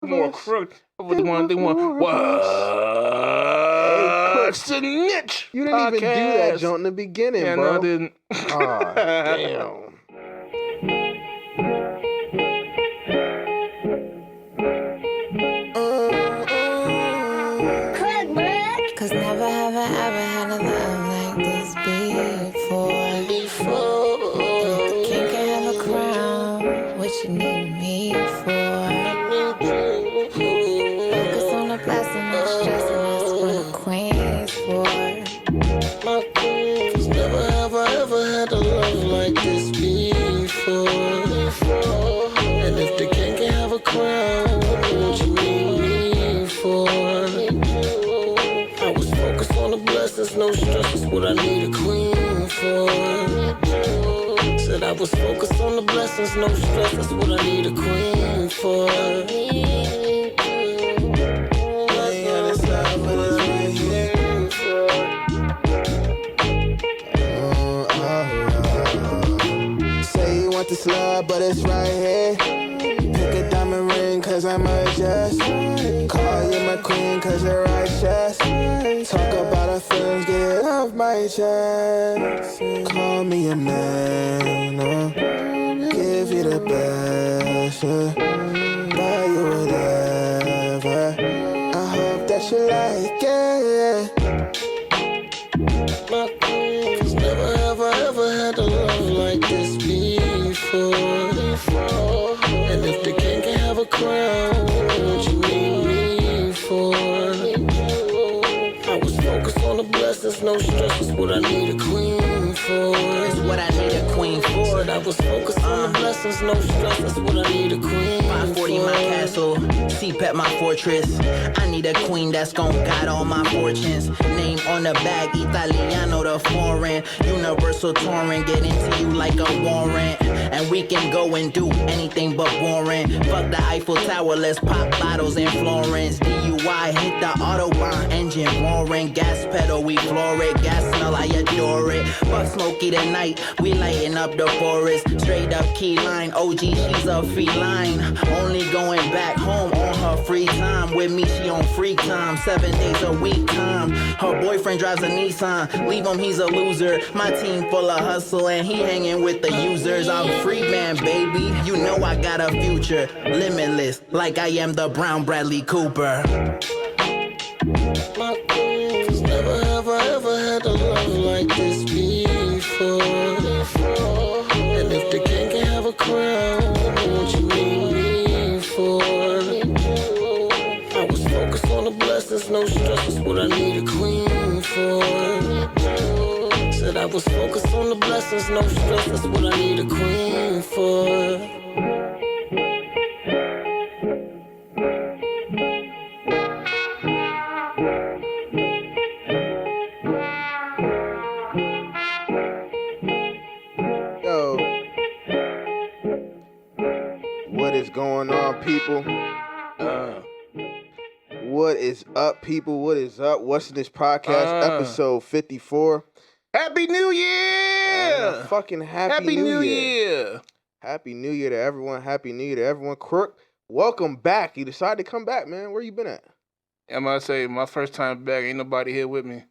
more crook. They want Hey, what's the niche? You didn't even do that joint in the beginning, yeah, bro. No, I didn't. Ah, damn. Cause never have I ever had a love like this before. If the king can have a crown, what you need me for? Focus on the blessing, not stressing, that's what a queen's for. Cause never have I ever had a love like this before. And if the king can have a crown, what you need me for? I was focused on the blessings, no stress is what I need a queen for. Said I was focused on the blessings, no stress, that's what I need a queen for. Say you want the slug, but it's right here. Pick a diamond ring, cause I'm a just. Call you my queen, cause you're righteous. Talk about our feelings, get it off my chest. Call me a man, give you the best, buy you whatever. I hope that you like it. Cause never have I ever had a love like this before. And if the king can have a crown, what you need me for? I was focused on the blessings, no stress is what I need a queen for. It's what I need a queen for. Said I was focused on the blessings, no stress, that's what I need a queen 540 for. my castle, CPEP my fortress. I need a queen that's gon' guide all my fortunes. Name on the bag, Italiano the foreign. Universal touring, get into you like a warrant. And we can go and do anything but boring. Fuck the Eiffel Tower, let's pop bottles in Florence. DUI, hit the Autobahn, engine roaring. Gas pedal, we floor it. Gas smell, I adore it. Fuck Smokey tonight, we lighting up the forest. Straight up key line, OG, she's a feline. Only going back home on her free time. With me, she on free time, 7 days a week time. Her boyfriend drives a Nissan, leave him, he's a loser. My team full of hustle and he hanging with the users. I'm free man, baby, you know I got a future. Limitless, like I am the Brown Bradley Cooper. Cause never have I ever had a love like this before. And if the king can have a crown, what you need me for? I was focused on the blessings, no stress is what I need a queen for. Said I was focused on the blessings, no stress, that's what I need a queen for. What is going on, people? What is up, people? What is up? What's in this podcast? Episode 54. Happy New Year! Fucking Happy New Year. Happy New Year to everyone. Happy New Year to everyone. Crook, welcome back. You decided to come back, man. Where you been at? I'm gonna say my first time back. Ain't nobody here with me.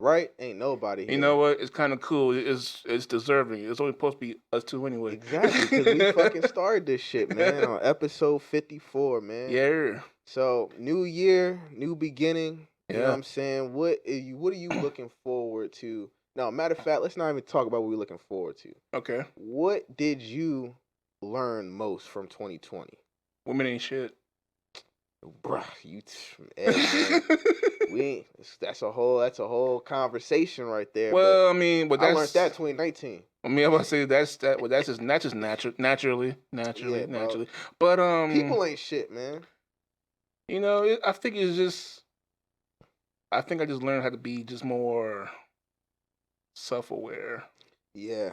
Right? Ain't nobody here. You know what? It's kind of cool. It's deserving. It's only supposed to be us two anyway. Exactly, because we fucking started this shit, man, on episode 54, man. Yeah. So, new year, new beginning. You know Yeah. what I'm saying? What are you looking forward to? No, matter of fact, let's not even talk about what we're looking forward to. Okay. What did you learn most from 2020? Women ain't shit. Bruh, man, that's a whole conversation right there. Well, I mean, but I that's learned that 2019. I mean, I was say that's just naturally. Bro. But People ain't shit, man. You know, I think I just learned how to be just more self-aware. Yeah.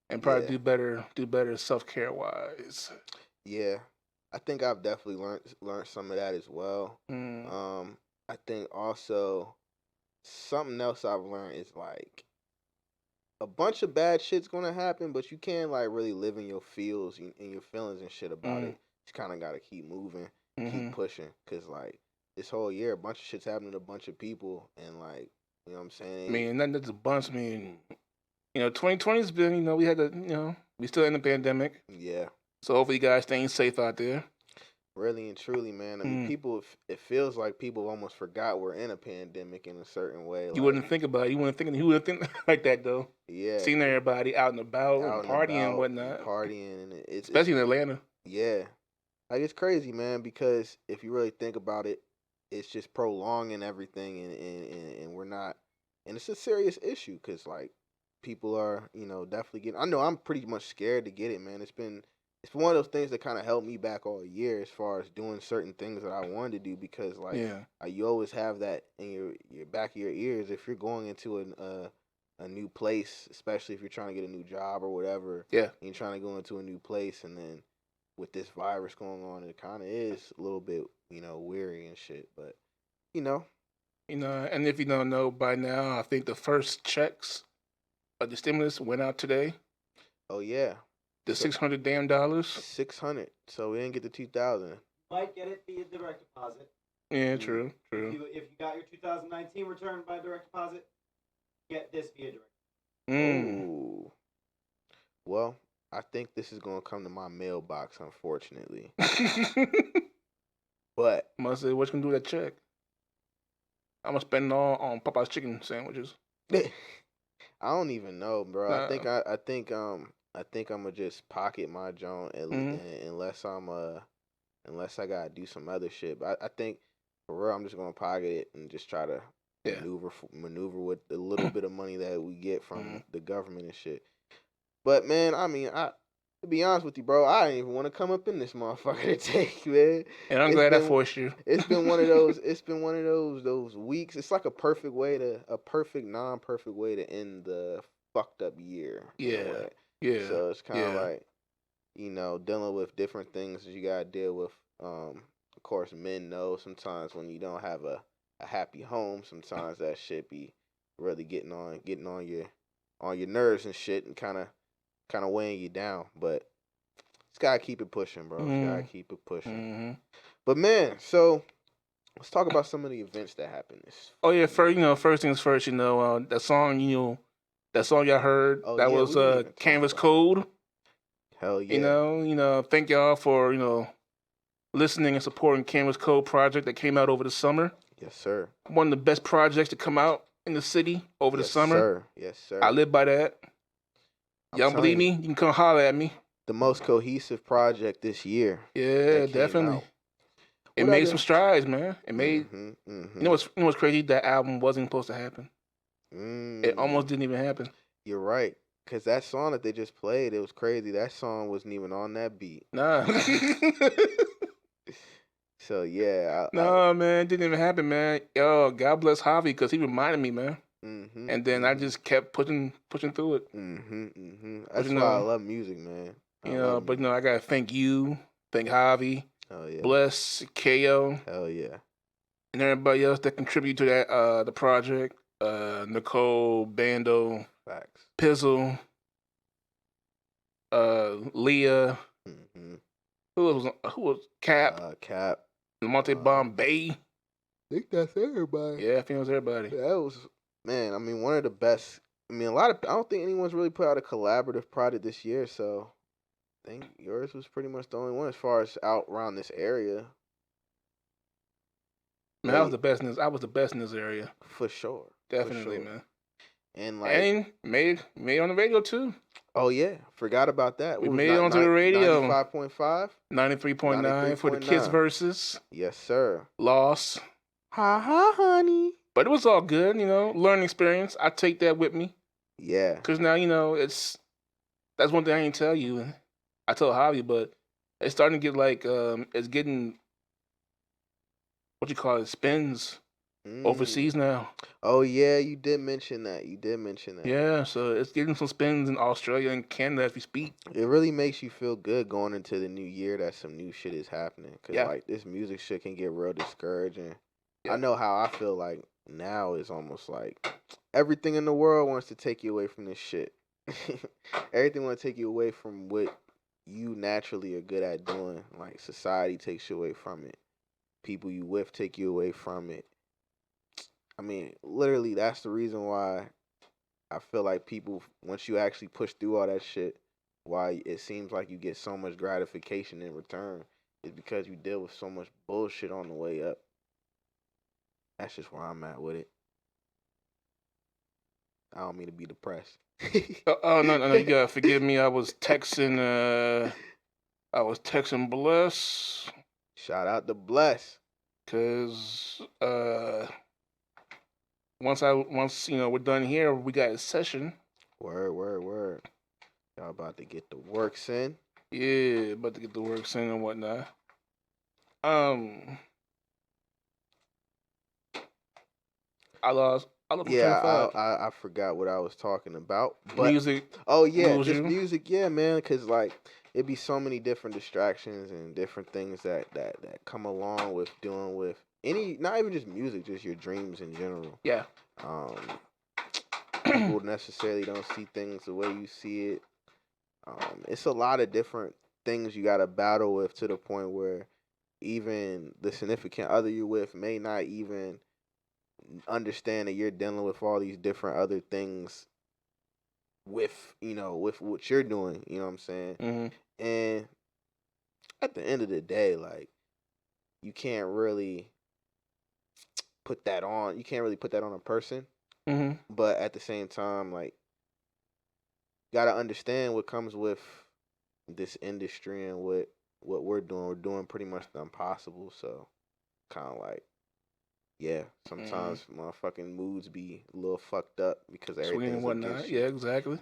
And probably do better self-care wise. Yeah. I think I've definitely learned some of that as well. I think also something else I've learned is like a bunch of bad shit's gonna happen, but you can't like really live in your feels and your feelings and shit about it. just kind of got to keep moving, Mm-hmm. keep pushing. Because, like, this whole year, a bunch of shit's happening to a bunch of people. And, like, you know what I'm saying? I mean, not that's a bunch. I mean, 2020's been, we had to, we still in the pandemic. Yeah. So hopefully you guys staying safe out there. Really and truly, man. I mean, people, it feels like people almost forgot we're in a pandemic in a certain way. You wouldn't think about it. You wouldn't think like that, though. Yeah. Seeing everybody out and about and partying and whatnot. Partying. And especially in Atlanta. Yeah. Like, it's crazy, man, because if you really think about it, it's just prolonging everything, and we're not, and it's a serious issue, because, like, people are, definitely getting, I know I'm pretty much scared to get it, man. It's been one of those things that kind of helped me back all year as far as doing certain things that I wanted to do, because, like, you always have that in your back of your ears if you're going into a new place, especially if you're trying to get a new job or whatever. Yeah. And you're trying to go into a new place, and then with this virus going on, it kind of is a little bit, weary and shit. But, and if you don't know by now, I think the first checks of the stimulus went out today. Oh, yeah. The $600 damn. $600. So we didn't get the 2,000. Might get it via direct deposit. Yeah, true. If you got your 2019 return by direct deposit, get this via direct. Ooh. Well, I think this is gonna come to my mailbox, unfortunately. But must say, what you gonna do with that check? I'm gonna spend it all on Popeye's chicken sandwiches. I don't even know, bro. I think I'm gonna just pocket my joint unless I gotta do some other shit. But I think for real, I'm just gonna pocket it and just try to maneuver with the little bit of money that we get from the government and shit. But, man, I mean, to be honest with you, bro, I didn't even want to come up in this motherfucker to take, man. And I'm glad I forced you. It's been one of those. It's been one of those weeks. It's like a perfect, non-perfect way to end the fucked up year. Yeah. So it's kind of like, dealing with different things that you gotta deal with. Of course, men know sometimes when you don't have a happy home, sometimes that shit be really getting on your nerves and shit, and kind of weighing you down. But it's gotta keep it pushing, bro. It's gotta keep it pushing. Mm-hmm. But, man, so let's talk about some of the events that happened. First things first. That song y'all heard. That was Canvas Code. Hell yeah. Thank y'all for listening and supporting Canvas Code project that came out over the summer. Yes, sir. One of the best projects to come out in the city over the summer. Yes, sir. I live by that. Y'all believe me? You can come holler at me. The most cohesive project this year. Yeah, definitely. It made some strides, man. It made. You know what's crazy? That album wasn't supposed to happen. It almost didn't even happen. You're right. Because that song that they just played, it was crazy. That song wasn't even on that beat. Nah. So, yeah. Man. It didn't even happen, man. Yo, God bless Javi, because he reminded me, man. And then I just kept pushing through it. That's why I love music, man. I got to thank you, thank Javi, yeah. Bless, KO. Hell yeah. And everybody else that contributed to that the project. Nicole, Bando, Facts. Pizzle, Leah, who was Cap, Monte Bombay. I think that's everybody. Yeah, I think it was everybody. That was, man, I mean, one of the best. I mean, I don't think anyone's really put out a collaborative project this year, so I think yours was pretty much the only one as far as out around this area. Man, I was the best in this area. For sure. Definitely, man. And made on the radio too. Oh yeah, forgot about that. We made it onto the radio. 95.5, 93.9 for the Kids Versus. Yes, sir. Loss. Ha ha, honey. But it was all good, learning experience. I take that with me. Yeah. Because now that's one thing I didn't tell you. I told Javi, but it's starting to get like it's getting what you call it, spins. Overseas now. Oh yeah, you did mention that. Yeah, so it's getting some spins in Australia and Canada as we speak. It really makes you feel good going into the new year that some new shit is happening. Because like this music shit can get real discouraging. Yeah. I know how I feel like now is almost like everything in the world wants to take you away from this shit. Everything wants to take you away from what you naturally are good at doing, like society takes you away from it. People you with take you away from it. I mean, literally, that's the reason why I feel like people, once you actually push through all that shit, why it seems like you get so much gratification in return is because you deal with so much bullshit on the way up. That's just where I'm at with it. I don't mean to be depressed. No, you gotta forgive me. I was texting Bless. Shout out to Bless. Cause once we're done here, we got a session. Word. Y'all about to get the works in. Yeah, about to get the works in and whatnot. I lost I forgot what I was talking about. But music. Oh yeah, lose just you. music. Yeah, man. Cause like it'd be so many different distractions and different things that come along with dealing with not even just music, just your dreams in general. Yeah. People necessarily don't see things the way you see it. It's a lot of different things you got to battle with to the point where even the significant other you're with may not even understand that you're dealing with all these different other things with what you're doing. You know what I'm saying? Mm-hmm. And at the end of the day, like you can't really put that on. You can't really put that on a person. Mm-hmm. But at the same time, like, gotta understand what comes with this industry and what we're doing. We're doing pretty much the impossible. So, kind of like, yeah, sometimes motherfucking moods be a little fucked up because everything's and whatnot. against you. Yeah, exactly.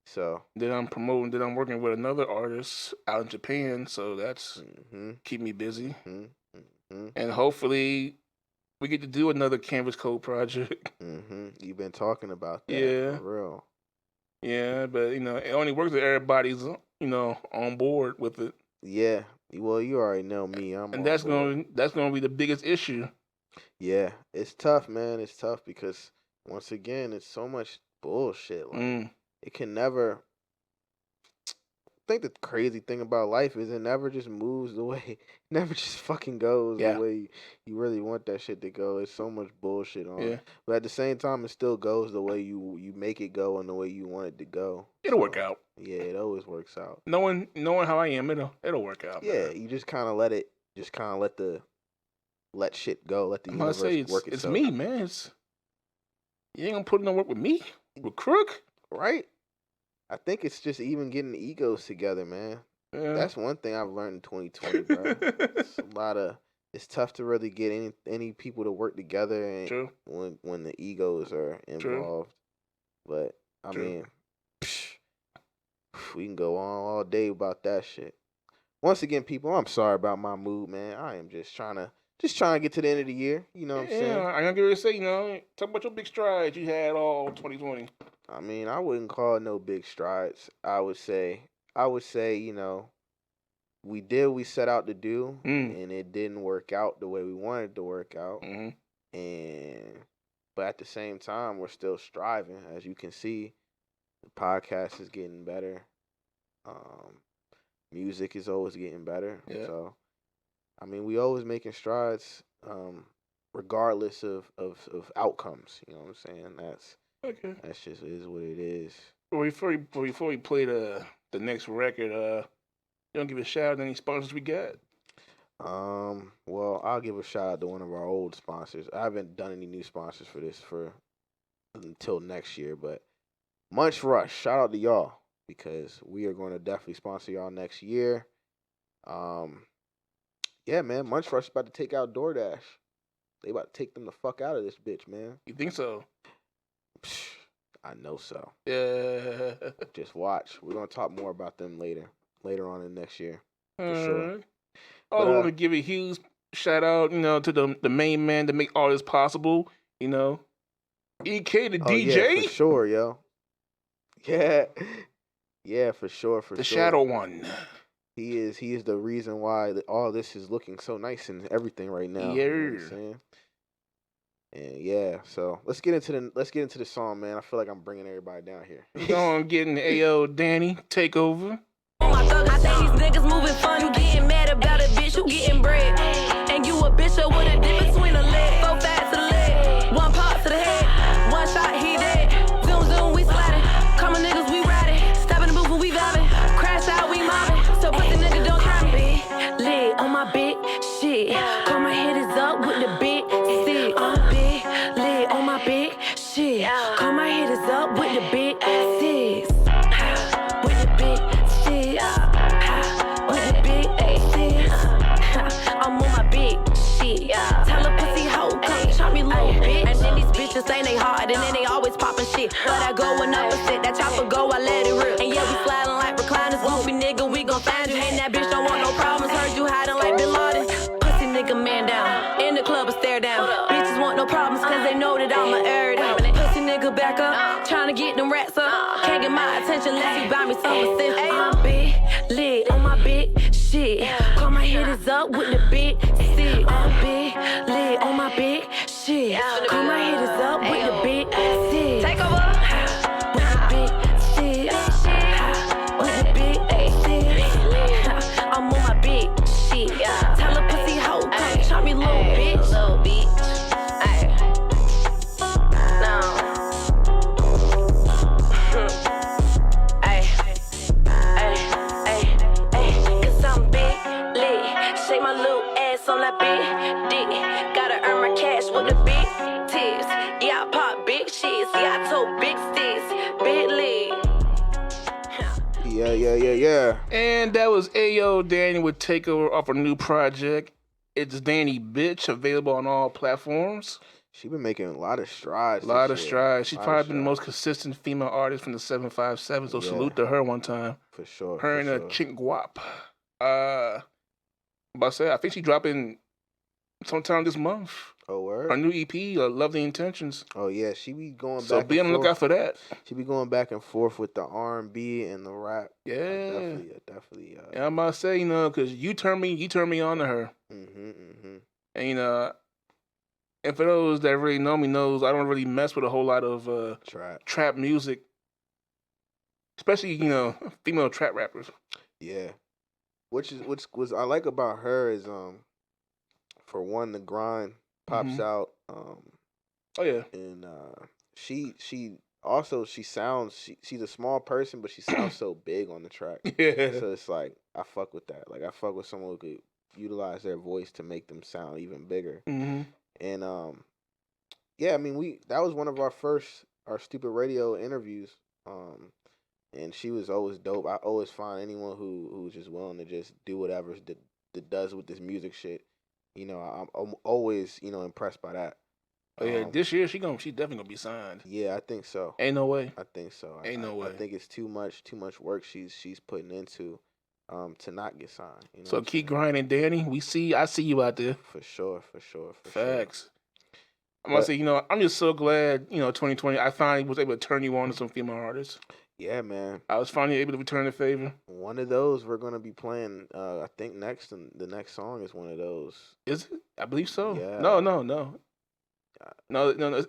So then I'm promoting. Then I'm working with another artist out in Japan. So that's keep me busy. And hopefully we get to do another Canvas Code project. You've been talking about that. Yeah. For real. Yeah, but it only works if everybody's on board with it. Yeah. Well, you already know me. And that's gonna be the biggest issue. Yeah, it's tough, man. It's tough because once again, it's so much bullshit. Like it can never. I think the crazy thing about life is it never just moves the way, it never just fucking goes the way you really want that shit to go. It's so much bullshit on it. But at the same time, it still goes the way you make it go and the way you want it to go. It'll work out. Yeah, it always works out. Knowing how I am, it'll work out. Yeah, man. you just kind of let shit go. Let the universe work itself. It's me, man. You ain't gonna put no work with me, with Crook, right? I think it's just even getting the egos together, man. Yeah. That's one thing I've learned in 2020, bro. It's tough to really get any people to work together and when the egos are involved. But I mean, we can go on all day about that shit. Once again, people, I'm sorry about my mood, man. I am just trying to get to the end of the year. You know what I'm saying? Yeah, I'm gonna get ready to say, talk about your big strides you had all 2020. I mean, I wouldn't call it no big strides. I would say, we did what we set out to do, and it didn't work out the way we wanted it to work out. But at the same time, we're still striving. As you can see, the podcast is getting better. Music is always getting better. Yeah. So, I mean, we always making strides, regardless of outcomes. You know what I'm saying? That's just is what it is. Well, before we play the next record, you don't give a shout out to any sponsors we got? Well, I'll give a shout out to one of our old sponsors. I haven't done any new sponsors for this until next year, but Munch Rush, shout out to y'all because we are going to definitely sponsor y'all next year. Yeah, man, Munch Rush is about to take out DoorDash. They about to take them the fuck out of this bitch, man. You think so? I know so. Yeah. Just watch. We're gonna talk more about them later on in next year. For sure. I want to give a huge shout out, to the main man to make all this possible. EK the DJ. Yeah, for sure, yo. Yeah, for sure. The Shadow One. He is the reason why all this is looking so nice and everything right now. Yeah. You know what I'm saying? And yeah, so let's get into the song, man. I feel like I'm bringing everybody down here. I'm getting Ayyo, Danii, Takeover. my thug, I think these niggas moving fun. You getting mad about a bitch, you getting bread. And you a bitch up with a dip between the legs. 4 fat to the leg, 1 pop to the head. 1 shot, he dead. Zoom, zoom, we sliding. Come on, niggas, we riding. Step in the booth when we vibing. Crash out, we mobbing. So pussy nigga don't try me. Lit on my big shit. Call my hitters up with the big stick. On big, lit on my big shit. Call my hitters up with the big sticks. With the big sticks. With the big sticks. I'm on my big shit. Tell a pussy hoe, come chop me little bitch. And then these bitches say they hard, and then they always poppin' shit. But I go and opposite, that chopper go, I let it rip. And yeah, we sliding like recliners. Won't be nigga, we gon' find you. And that bitch don't want no problems. Heard you hiding like Bin Laden. Pussy nigga man down. In the club, I stare down. Bitches want no problems, cause they know that I'm a air down. Pussy nigga back up, tryna get them rats up. Can't get my attention unless you buy me some percent. I'm big, lit on my big shit. Call my hitters up with the big stick. I'm big, lit on my big shit. Call my hitters up with the big stick. Takeover. With the big stick. With the big stick. I'm on my big shit. Tell a pussy hoe, come chop me little bitch. Little bitch. Ay. No. Ay. Ay. Ay. Ay. Cause I'm big, lit. Shake my little ass on that big dick. Gotta earn my cash with the big tips. Yeah, I pop big shits. Yeah, I tote big sticks. Big lit. Yeah. And that was Ayyo Danii with Takeover off a new project. It's Danii Bitch, available on all platforms. She been making a lot of strides. A lot of this year. strides. She's Lot of probably been the strides. most consistent female artist from the 757, so Yeah. salute to her one time. For sure. Her for and sure. Chink Guap. About to say, I think she's dropping sometime this month. Oh, word? Her new EP, Love the Intentions. Oh, yeah. She be going So back be on and the lookout forth. for that. She be going back and forth with the R&B and the rap. Yeah. Definitely. And I'm about to say, because you turn me on to her. Mm-hmm. And, and for those that really know me knows, I don't really mess with a whole lot of trap music. Especially, female trap rappers. Yeah. Which I like about her is, for one, the grind pops out. Oh, yeah. And she sounds, she's a small person, but she sounds so big on the track. Yeah. So it's like, I fuck with that. Like, I fuck with someone who could utilize their voice to make them sound even bigger. Mm-hmm. And yeah, I mean, that was one of our stupid radio interviews. And she was always dope. I always find anyone who's just willing to just do whatever that does with this music shit. I'm always impressed by that. Oh yeah, this year she definitely gonna be signed. Yeah, I think so. Ain't no way. I think so. Ain't no way. I think it's too much work she's putting into to not get signed. So keep grinding, Danii. I see you out there. For sure. Facts. I'm gonna say, I'm just so glad, 2020, I finally was able to turn you on to some female artists. Yeah, man. I was finally able to return the favor. One of those we're gonna be playing. I think next, and the next song is one of those. Is it? I believe so. Yeah. No. No,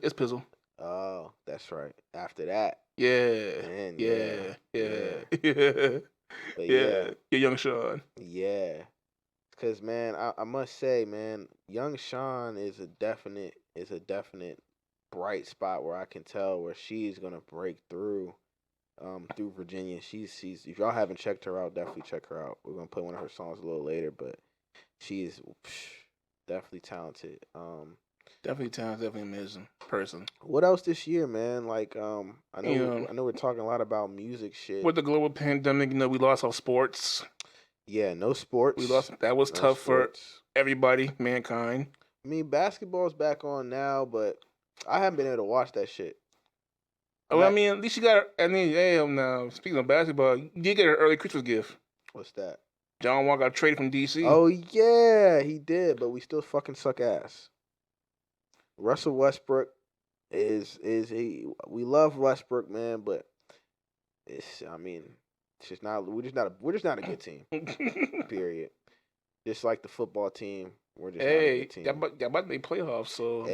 it's Pizzle. Oh, that's right. After that. Yeah. Man, Yeah. But Yeah. Youngshann. Yeah. Because, man, I must say, man, Youngshann is a definite bright spot where I can tell where she's gonna break through Virginia. She's if y'all haven't checked her out, definitely check her out. We're gonna play one of her songs a little later, but she is definitely talented. Definitely talented, definitely amazing person. What else this year, man? Like, I know we're talking a lot about music shit. With the global pandemic, we lost our sports. Yeah, no sports. That was tough for everybody, mankind. I mean, basketball's back on now, but I haven't been able to watch that shit. Oh, I mean, at least you got. Now speaking of basketball, you did get an early Christmas gift. What's that? John Wall got traded from DC. Oh yeah, he did, but we still fucking suck ass. Russell Westbrook is he? We love Westbrook, man, but it's just not. We're just not a good team. Period. Just like the football team, we're just not a good team. Y'all about to make playoffs, so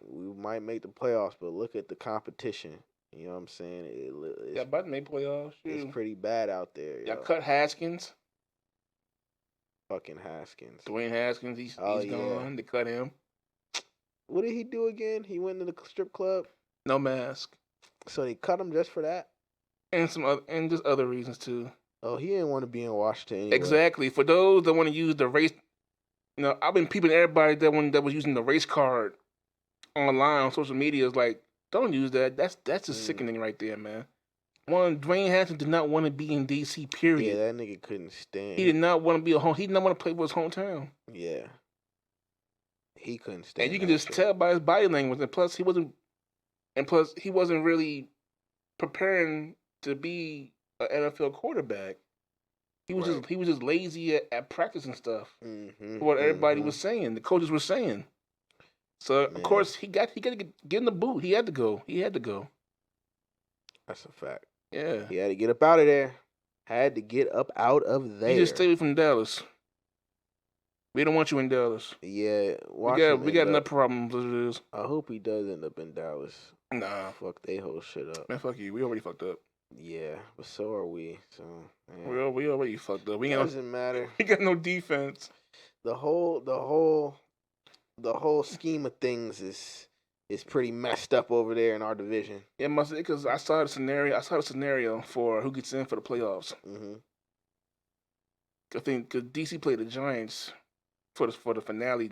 we might make the playoffs, but look at the competition. You know what I'm saying? Yeah, about to make playoffs. It's Shoot. pretty bad out there. Y'all Yo. cut Haskins. Fucking Haskins. Dwayne Haskins, he's yeah. gone. They cut him. What did he do again? He went to the strip club. No mask. So they cut him just for that. And some other, and just other reasons too. Oh, he didn't want to be in Washington anyway. Exactly. For those that want to use the race, I've been peeping everybody that was using the race card online on social media is like, don't use that. That's just sickening right there, man. One, Dwayne Haskins did not want to be in DC. Period. Yeah, that nigga couldn't stand. He did not want to be He did not want to play for his hometown. Yeah. He couldn't stand. And you can just tell by his body language. And plus, he wasn't really preparing to be an NFL quarterback. He was just lazy at practice and stuff. What everybody was saying, the coaches were saying. So of course he got to get in the boot. He had to go. That's a fact. Yeah. He had to get up out of there. Had to get up out of there. He just stay away from Dallas. We don't want you in Dallas. Yeah, we got enough problems as it is. I hope he does end up in Dallas. Nah. Fuck they whole shit up. Man, fuck you. We already fucked up. Yeah, but so are we. So we already fucked up. Doesn't matter. We got no defense. The whole scheme of things is pretty messed up over there in our division. Yeah, must because I saw the scenario for who gets in for the playoffs. I think because DC played the Giants for the finale,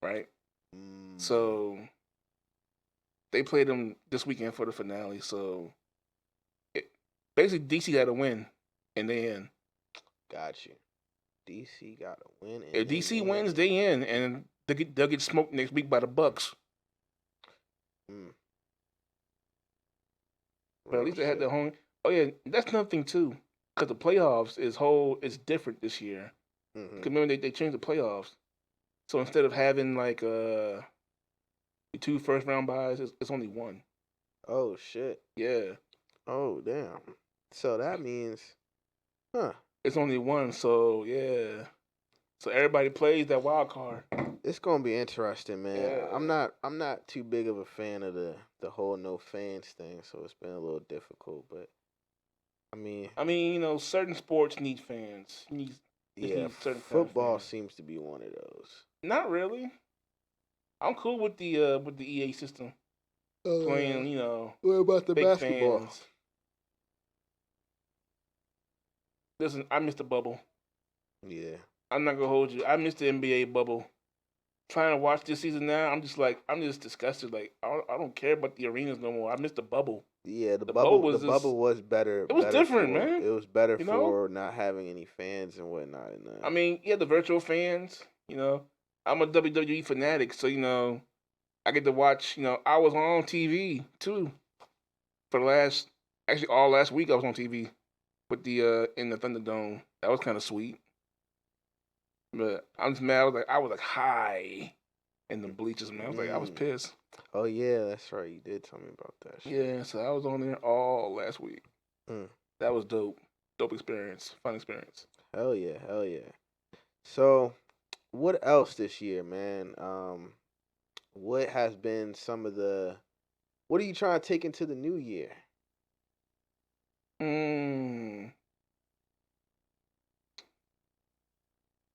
right? So they played them this weekend for the finale. So basically, DC got to win in the end. Got you. DC got to win. If DC wins, they in, and they'll get smoked next week by the Bucks. But at least they had the home. Oh yeah, that's another thing too. Because the playoffs is different this year. Because remember they changed the playoffs, so instead of having like the 2 first round buys, it's only 1. Oh shit. Yeah. Oh damn. So that means, It's only 1. So yeah. So everybody plays that wild card. It's gonna be interesting, man. Yeah. I'm not too big of a fan of the whole no fans thing, so it's been a little difficult. But I mean, certain sports need fans. Football seems to be one of those. Not really. I'm cool with the EA system playing. What about the big basketball? Fans. Listen, I missed the bubble. Yeah. I'm not gonna hold you. I missed the NBA bubble. Trying to watch this season now, I'm just disgusted. Like I don't care about the arenas no more. I missed the bubble. Yeah, the bubble was better. It was different, man. It was better for not having any fans and whatnot. I mean, yeah, the virtual fans. I'm a WWE fanatic, so I get to watch. I was on TV too for all last week. I was on TV with the in the Thunderdome. That was kind of sweet. But I'm just mad. I was high in the bleachers, man. I was pissed. Oh yeah, that's right. You did tell me about that shit. Yeah, so I was on there all last week. That was dope. Dope experience. Fun experience. Hell yeah. So, what else this year, man? What has been some of the? What are you trying to take into the new year?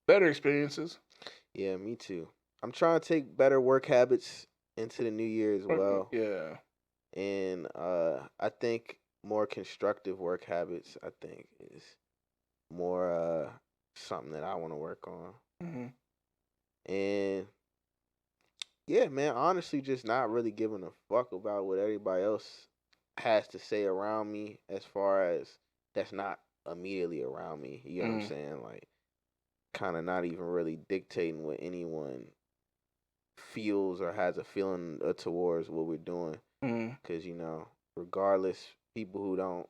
Better experiences. Yeah, me too. I'm trying to take better work habits into the new year as well. Yeah. And I think more constructive work habits, I think, is more something that I want to work on. And yeah, man, honestly, just not really giving a fuck about what everybody else has to say around me as far as that's not immediately around me. You know what I'm saying? Like, kind of not even really dictating what anyone feels or has a feeling towards what we're doing. Because, regardless, people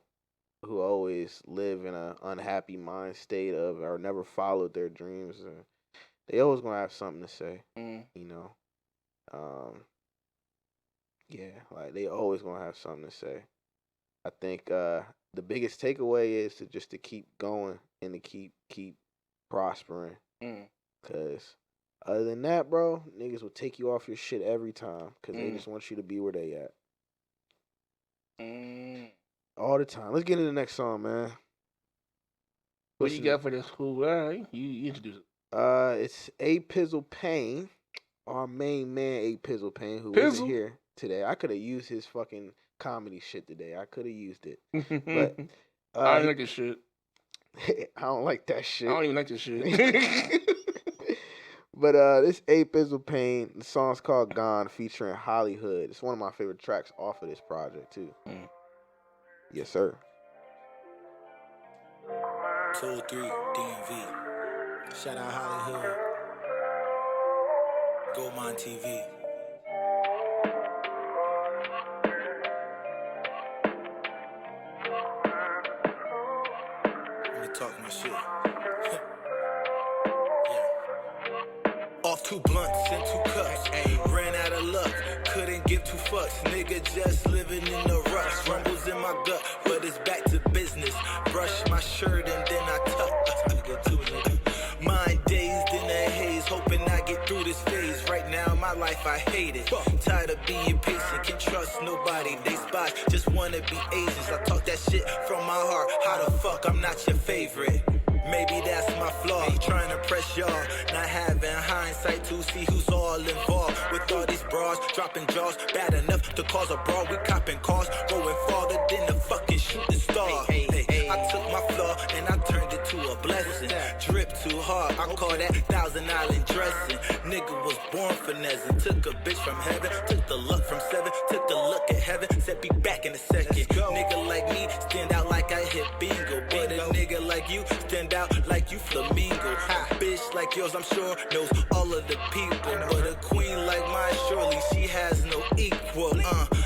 who always live in an unhappy mind state of or never followed their dreams, they always going to have something to say, yeah, like they always going to have something to say. I think the biggest takeaway is to keep going and to keep prospering. Because other than that, bro, niggas will take you off your shit every time because they just want you to be where they at. All the time. Let's get into the next song, man. What you got for this fool? All right, you introduce it. It's Pizzle Payne, our main man, Pizzle Payne, who Pizzle? isn't here today. I could have used his fucking comedy shit today. I could have used it, but I don't like this shit. I don't like that shit. I don't even like this shit. But this Pizzle Payne, the song's called Gone, featuring Hollyhood. It's one of my favorite tracks off of this project too. Yes, sir. 203 DMV. Shout out Hollyhood. Goldmine TV. Let me talk my shit. Yeah. Off 2 blunts and 2 cups. Ran out of luck. Couldn't give 2 fucks. Nigga just living in the rush. Rumbles in my gut, but it's back to business. Brush my shirt and then I tuck. Mind dazed in a haze, hoping I get through this phase. Right now, my life, I hate it. Tired of being patient, can trust nobody. They spies, just wanna be agents. I talk that shit from my heart. How the fuck I'm not your favorite? Maybe that's my flaw. Trying to press y'all, not having hindsight to see who's all involved. With all these bras, dropping jaws, bad enough to cause a brawl. We copping cars, going farther than the fucking shooting star. I took my flaw and I turned it to a blessing. Drip too hard, I call that Thousand Island dressing. Nigga was born finessing. Took a bitch from heaven, took the luck from 7, took a look at heaven, said be back in a second. Nigga like me, stand out like I hit bingo. But a nigga like you, stand out like you flamingo. A bitch like yours, I'm sure, knows all of the people. But a queen like mine, surely she has no equal.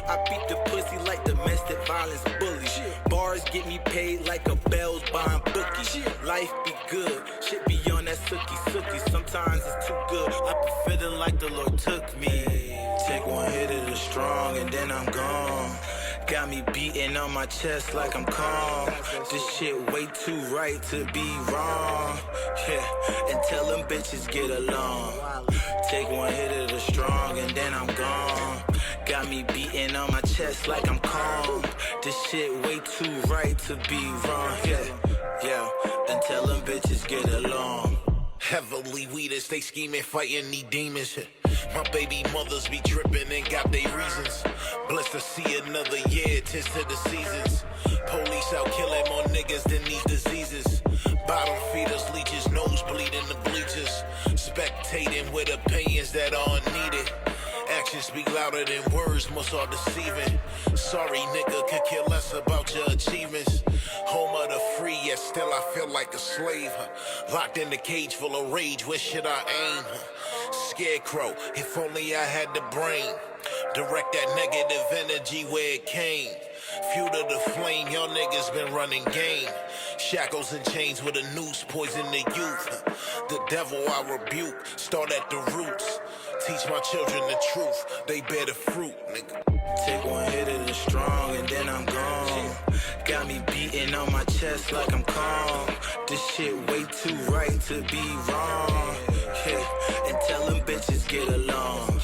I beat the pussy like domestic violence bully. Bars get me paid like a Bell's buying bookie. Life be good, shit be on that sookie. Sometimes it's too good. I be feeling like the Lord took me. Take one hit of the strong and then I'm gone. Got me beating on my chest like I'm calm. This shit way too right to be wrong. Yeah, and tell them bitches get along. Take one hit of the strong and then I'm gone. Got me beating on my chest like I'm calm. This shit way too right to be wrong. Yeah, and tell them bitches get along. Heavily weeded, stay scheming, fighting these demons. My baby mothers be tripping and got their reasons. Blessed to see another year, 'tis to the seasons. Police out killing more niggas than these diseases. Bottom feeders, leeches, nose bleeding the bleachers. Spectating with opinions that aren't needed. Actions speak louder than words, most are deceiving. Sorry, nigga, could care less about your achievements. Home of the free, yet still I feel like a slave. Locked in a cage full of rage, where should I aim? Scarecrow, if only I had the brain. Direct that negative energy where it came. Fuel to the flame, y'all niggas been running game. Shackles and chains with a noose, poison the youth. The devil I rebuke, start at the roots. Teach my children the truth, they bear the fruit, nigga. Take one hit of the strong and then I'm gone. Got me beating on my chest like I'm calm. This shit way too right to be wrong. Yeah, and tell them bitches get along.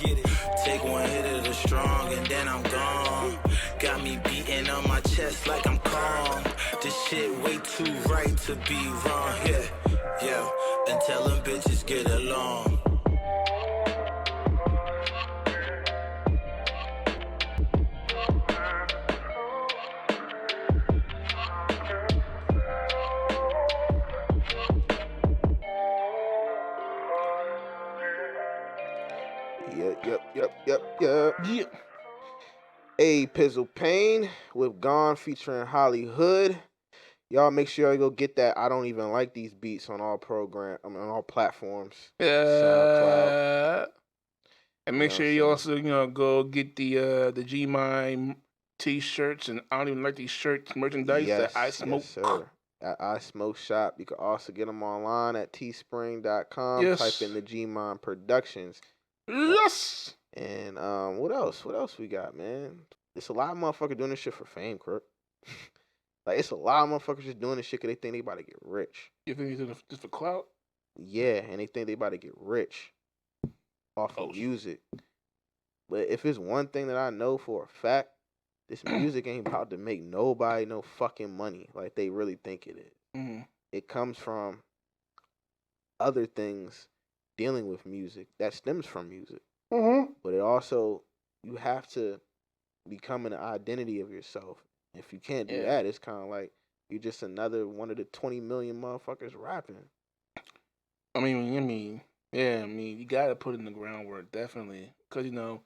Take one hit of the strong and then I'm gone. Got me beating on my chest like I'm calm. This shit way too right to be wrong. Yeah, and tell them bitches get along. Yep. Pizzle Payne with Gone featuring Hollyhood. Y'all make sure you go get that. I don't even like these beats on all on all platforms. SoundCloud. And make sure you also go get the G Mine t-shirts, and I don't even like these shirts merchandise that I smoke. Yes, sir. At I Smoke Shop. You can also get them online at teespring.com. Yes. Type in the G Mine Productions. Yes. And what else? What else we got, man? It's a lot of motherfuckers doing this shit for fame, Crook. Like, it's a lot of motherfuckers just doing this shit because they think they about to get rich. You think it's just for clout? Yeah, and they think they about to get rich off of music. But if it's one thing that I know for a fact, this music ain't about to make nobody no fucking money like they really think it is. Mm-hmm. It comes from other things dealing with music that stems from music. Mm-hmm. But it also, you have to become an identity of yourself. If you can't do that, it's kind of like you're just another one of the 20 million motherfuckers rapping. I mean, you gotta put in the groundwork, definitely, because you know,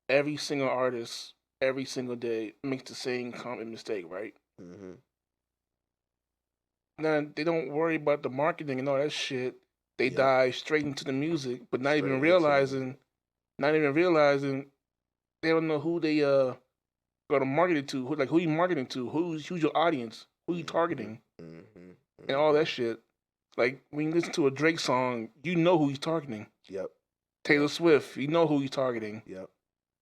every single artist, every single day makes the same common mistake, right? Mm-hmm. Now they don't worry about the marketing and all that shit. They dive straight into the music, but not even realizing they don't know who they gonna market it to. Who you marketing to? Who's your audience? Who you targeting? Mm-hmm. And all that shit. Like when you listen to a Drake song, you know who he's targeting. Yep. Taylor Swift, you know who he's targeting. Yep.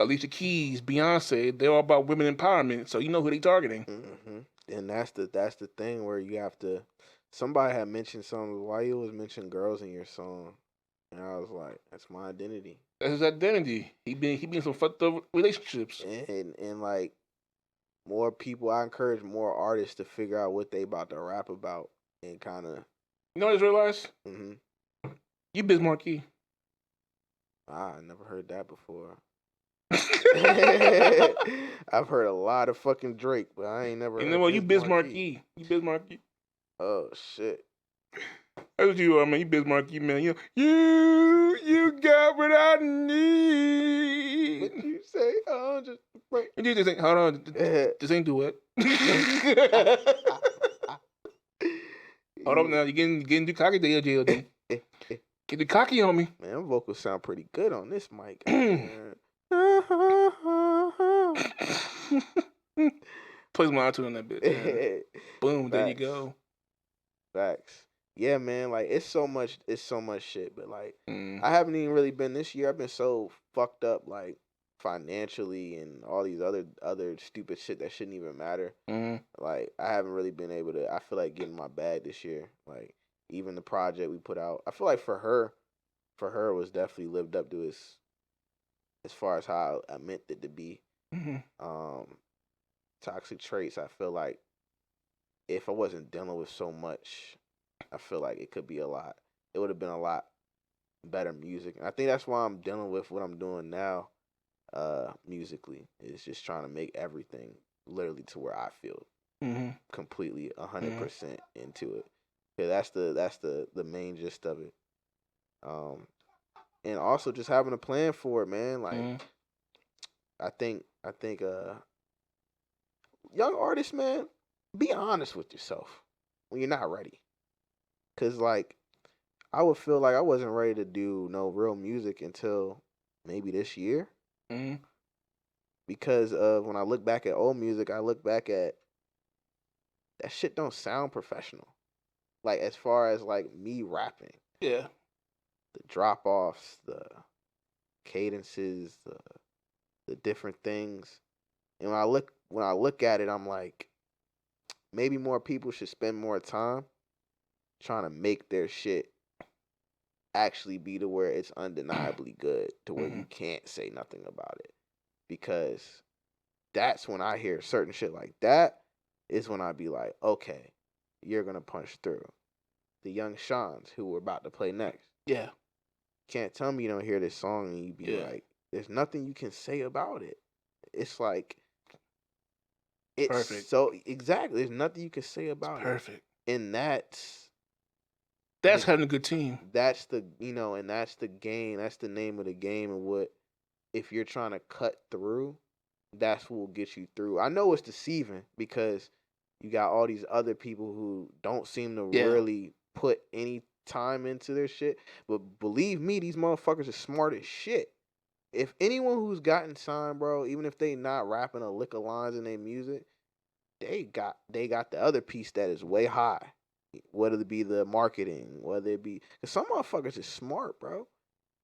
Alicia Keys, Beyonce, they're all about women empowerment, so you know who they targeting. Mm-hmm. And that's the thing where you have to. Somebody had mentioned something. Why you always mention girls in your song? And I was like, that's my identity. That's his identity. He been in some fucked up relationships. And like more people, I encourage more artists to figure out what they about to rap about and kind of. You know what I just realized? Mm-hmm. You Biz Markie. I never heard that before. I've heard a lot of fucking Drake, but I ain't never. You know what? You Biz Markie. You Biz Markie. Oh shit. That's what you are, man. You Biz Markie, man. You got what I need. What you say? Oh, just break. You just ain't. Hold on. This ain't do it. Hold up now. You getting too cocky there, JLD. Get the cocky on me. Man, them vocals sound pretty good on this mic. Play some auto on that bitch. Man. Boom, there you go. Facts. Yeah, man, like it's so much shit, but like I haven't even really been this year. I've been so fucked up like financially and all these other stupid shit that shouldn't even matter. Like I haven't really been able to, I feel like getting my bag this year. Like even the project we put out, I feel like for her was definitely lived up to as far as how I meant it to be. Toxic Traits, I feel like if I wasn't dealing with so much, I feel like it could be a lot. It would have been a lot better music. And I think that's why I'm dealing with what I'm doing now, musically. Is just trying to make everything literally to where I feel completely 100% into it. Yeah, that's the main gist of it. And also just having a plan for it, man. Like I think young artists, man, be honest with yourself when you're not ready. Cause like I would feel like I wasn't ready to do no real music until maybe this year. Because of when I look back at old music, I look back at that shit don't sound professional. Like as far as like me rapping. Yeah. The drop offs, the cadences, the different things. And when I look at it, I'm like, maybe more people should spend more time trying to make their shit actually be to where it's undeniably good, to where you can't say nothing about it. Because that's when I hear certain shit like that, is when I be like, okay, you're going to punch through. The Youngshanns, who we're about to play next. Yeah. Can't tell me you don't hear this song and you be like, there's nothing you can say about it. It's like, it's perfect. So, exactly, there's nothing you can say about it. Perfect. And that's having a good team. That's the, and that's the game. That's the name of the game. And what, if you're trying to cut through, that's what will get you through. I know it's deceiving because you got all these other people who don't seem to really put any time into their shit. But believe me, these motherfuckers are smart as shit. If anyone who's gotten signed, bro, even if they not rapping a lick of lines in their music, they got the other piece that is way high. Whether it be the marketing, whether it be, because some motherfuckers is smart, bro.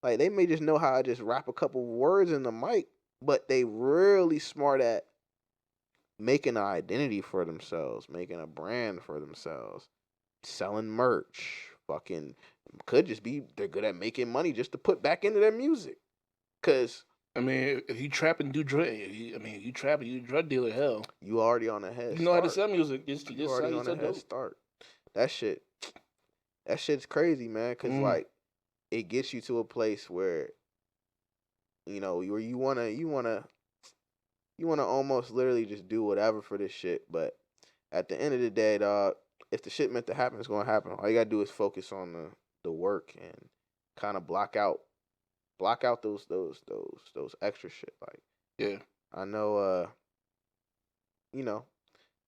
Like they may just know how to just rap a couple words in the mic, but they really smart at making an identity for themselves, making a brand for themselves, selling merch. Fucking could just be they're good at making money just to put back into their music. Cause I mean, if you trap and do drug, if you trap and you drug dealer, hell, You already on a head. you know how to sell music. Just You sell already you on sell a head dope. start. That shit's crazy, man. Cause like, it gets you to a place where, you know, where you wanna almost literally just do whatever for this shit. But at the end of the day, dog, if the shit meant to happen, it's gonna happen. All you gotta do is focus on the work and kind of block out those extra shit. Like, Yeah. I know, you know,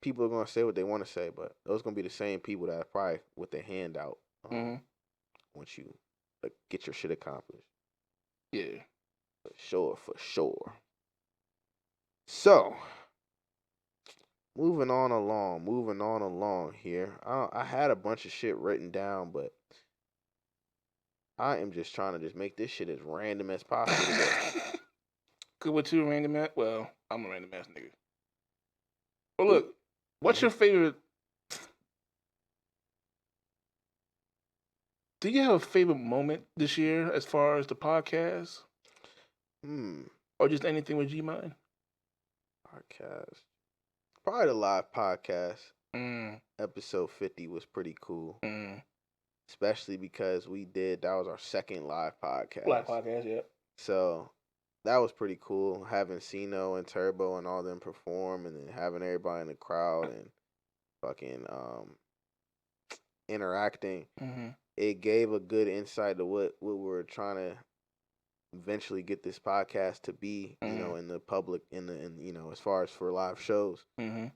people are gonna say what they want to say, but those gonna be the same people that are probably with their hand out once you get your shit accomplished. Yeah. For sure. So, moving on along here. I had a bunch of shit written down, but I am just trying to just make this shit as random as possible today. Good with two random ass. Well, I'm a random ass nigga. Well, look, what's your favorite? Do you have a favorite moment this year as far as the podcast? Or just anything with G-Mind? Podcast. Probably the live podcast. Episode 50 was pretty cool. Especially because that was our second live podcast. Live podcast, yeah. So that was pretty cool. Having Sino and Turbo and all them perform, and then having everybody in the crowd and fucking interacting. It gave a good insight to what we're trying to eventually get this podcast to be, you know, in the public, in you know, as far as for live shows. Man,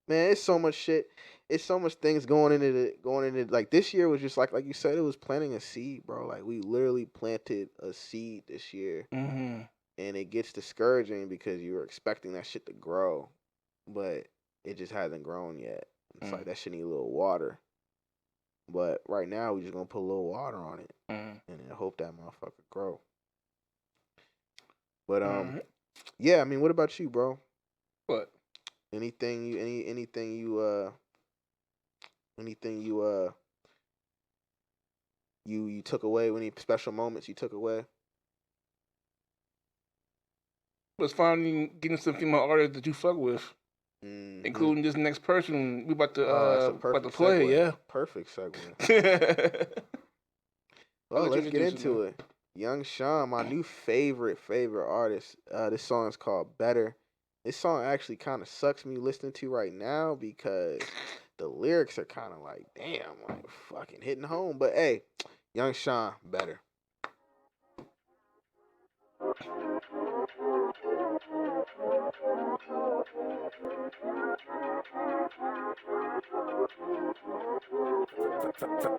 it's so much shit. It's so much things going into it. Like, this year was just like you said, it was planting a seed, bro. Like, we literally planted a seed this year. And it gets discouraging because you were expecting that shit to grow, but it just hasn't grown yet. It's like that shit need a little water. But right now, we just gonna put a little water on it, and then hope that motherfucker grow. But yeah. I mean, what about you, bro? What? Anything you took away? Any special moments you took away? Was finally getting some female artists that you fuck with. Including this next person we about to play, segue. yeah. Perfect segue. Well, let's get into it. Youngshann, my new favorite artist. This song is called Better. This song actually kind of sucks me listening to right now because the lyrics are kind of like, damn, like fucking hitting home. But hey, Youngshann, Better.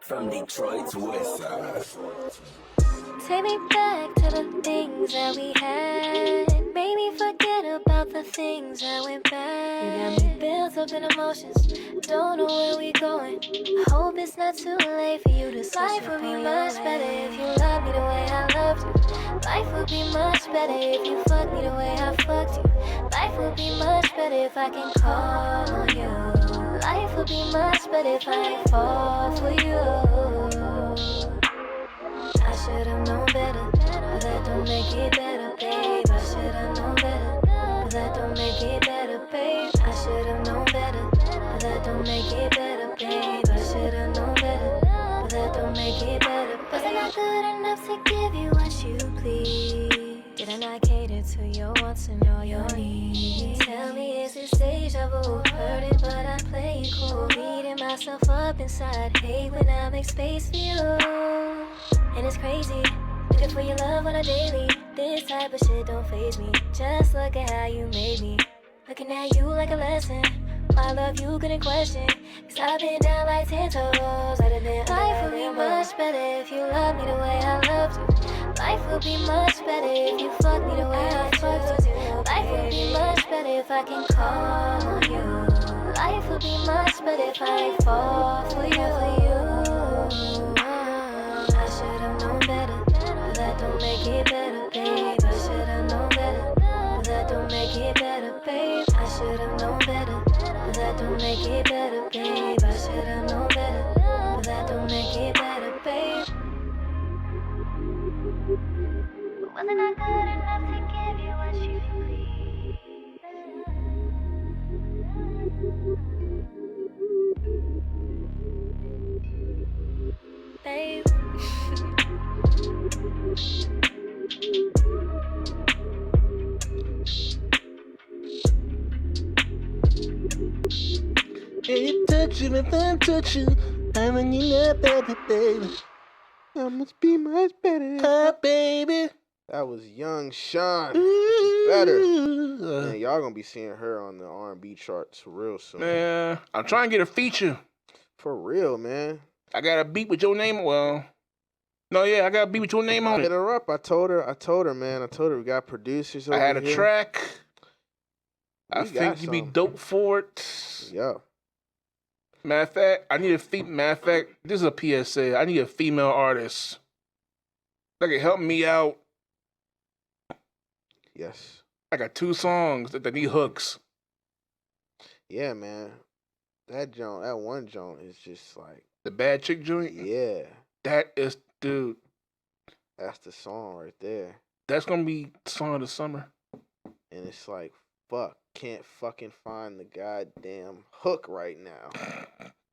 From Detroit to Westside. Take me back to the things that we had. Made me forget about the things that went bad. You got me built up in emotions. Don't know where we going. Hope it's not too late for you to switch. Life would be much better if you loved me the way I loved you. Life would be much better if you fucked me the way I fucked you. Life would be much better if I can call on you. Life would be much better if I ain't fall for you. I should've known better, but that don't make it better, babe. I should've known better, but that don't make it better, babe. I should've known better, but that don't make it better, babe. I should've known better, but that don't make it better, babe. Was I not good enough to give you what you please? Did I not cater to your wants and all your needs? Tell me, is this deja vu? Hurting, but I play it cool. Beating myself up inside. Hate when I make space for you. And it's crazy, looking for your love on a daily. This type of shit don't faze me. Just look at how you made me. Looking at you like a lesson. My love you couldn't question. Cause I've been down like 10 toes. Life would be much better if you loved me the way I loved you. Life would be much better if you fucked me the way I fucked you. Life would be much better if I can call on you. Life would be much better if I fall for you. I should've known better, but that don't make it better, babe. I should've known better, but that don't make it better, babe. I should've known better, but that don't make it better, babe. I should've known better, but that don't make it better, babe. wasn't I good enough to give you what you need? Babe. If touch you, if I touch you, I'm in your baby. I must be much better. Hi, baby. That was Youngshann. Better. Man, y'all gonna be seeing her on the R&B charts real soon. Man, I'm trying to get a feature. For real, man. I got a beat with your name. Well, no, yeah, I got a beat with your name on Hit it. her up. I told her, man. I told her we got producers over I had a here. track. I We think got you'd be some. dope for it. Yeah. Matter of fact, I need a matter of fact, this is a PSA. I need a female artist that can help me out. Yes. I got 2 songs that need hooks. Yeah, man. That one joint is just like The Bad Chick joint? Yeah. That is, dude. That's the song right there. That's gonna be the song of the summer. And it's like, fuck, can't fucking find the goddamn hook right now.